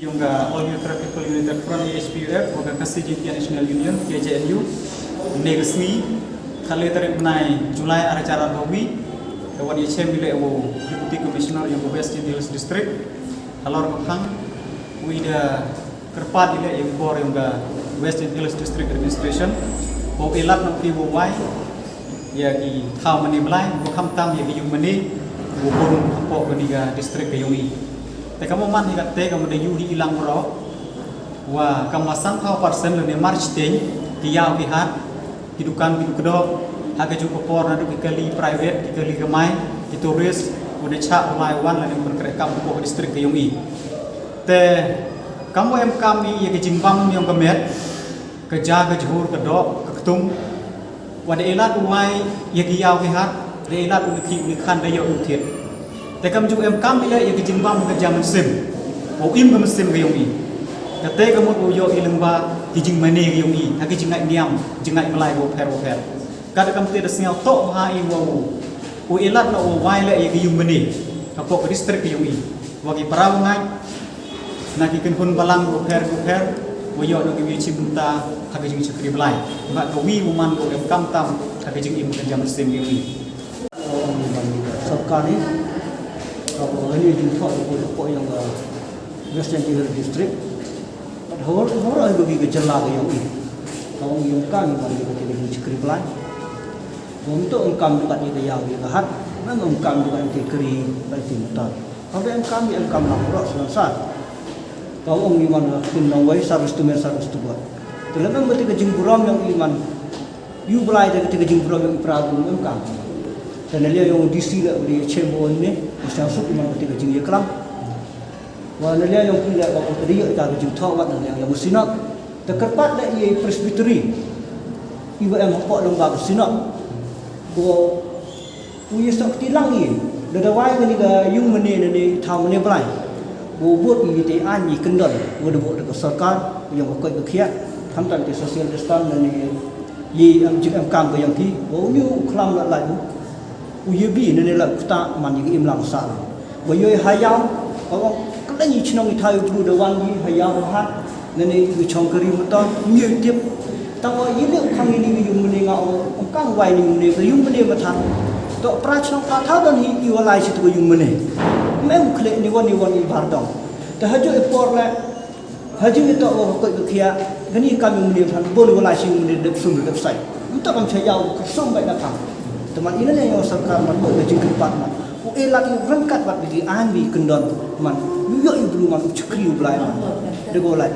Yung All New Traffic United Front ASPUF o KCJT National Union KJNU negasi kali tarik Julai acara bawi kawan ICM bila Deputy Commissioner yang West Hills District alor makang uida kerpat ila yang bor yang West Hills District Administration o elat nang piwo wai ya ki thau mani blai bo kham tam ya ki yung mani bo bon po kaniga district kayungi te kamu man hikat te kamu de yudi ilang ro wa kamasan thau persen le march ten ki yaw ki hat hidukan hidup kedok haga juga por na duk kali private kali gamai ki turis udah cha ulai wan la yang berkerekam po district kayungi te kamu em kami ya ki jimbam yang kemet kerja ke jhur ke dok ke ketung wada elat uai ya ki yaw ki hat de elat uki khan de yo utiet te kam ju em kam ile ya ki jimbam kerja mesim o im ke mesim ke yongi kate kamu uyo ilengba ki jing mane ke yongi ha ki jingai niam jingai melai bo per kada kam te desnya to ha i wo u elat no uai le ya ki yung mane ka po district ke yongi wagi parawangai na ki ken hun balang bo per woyo no gi cimta hage jing chakri blai ba ko wi man ko em kam tam hage jing im kerja mesin gi सरकार ने ini jumpa ko yang Western Hills District hor ai bagi gejala yang ini kalau yang kami bagi ko ti chakri blai untuk engkam dekat ni yang hat memang engkam dekat ti kri bai ti mutar kalau engkam nak ro selesai kalau orang iman pun nawai sarus tu buat. Terlebih berarti kejing buram yang iman, you belai dari kejing buram yang prabu engkau. Dan dia yang disi lah di cembon ni, mesti masuk iman berarti kejing dia kelam. Wah dia yang pilih waktu tadi kita kejing thawat yang bersinak. Terkerpat dah ia presbytery. Ibu yang hafal lembaga bersinak. Bo, punya sok tilang ini. Dah wai ni ke yung ni thau ni belai. Buat ini an ini kendal, buat dekat sarkar yang berkait berkiat, hamdan di social distance dan ini am kam yang ti, new kelam nak lagi, uyebi ni lah kita mandi ke imlang sal, boyoy hayam, orang kalau ni cenang itu hayu perlu dewan ni hayam hat, ni congkeri mutan, new tip, tahu ini kang ini yung menengah kang wai ni menengah yung menengah matan, tok pracang kata dan iwalai situ yung menengah. Memang klik ni wani bardong. Tahajud epor la haji itu orang kau berkia. Gani kami muni han boleh wala sing muni dep sum dep sai. Untuk kami sayau kesum baik datang. Teman ini yang sarkar man boleh jingkepat man. U elat yang berangkat buat bagi an bi kendon man. Yo belum man cekri belai man. Dego lai.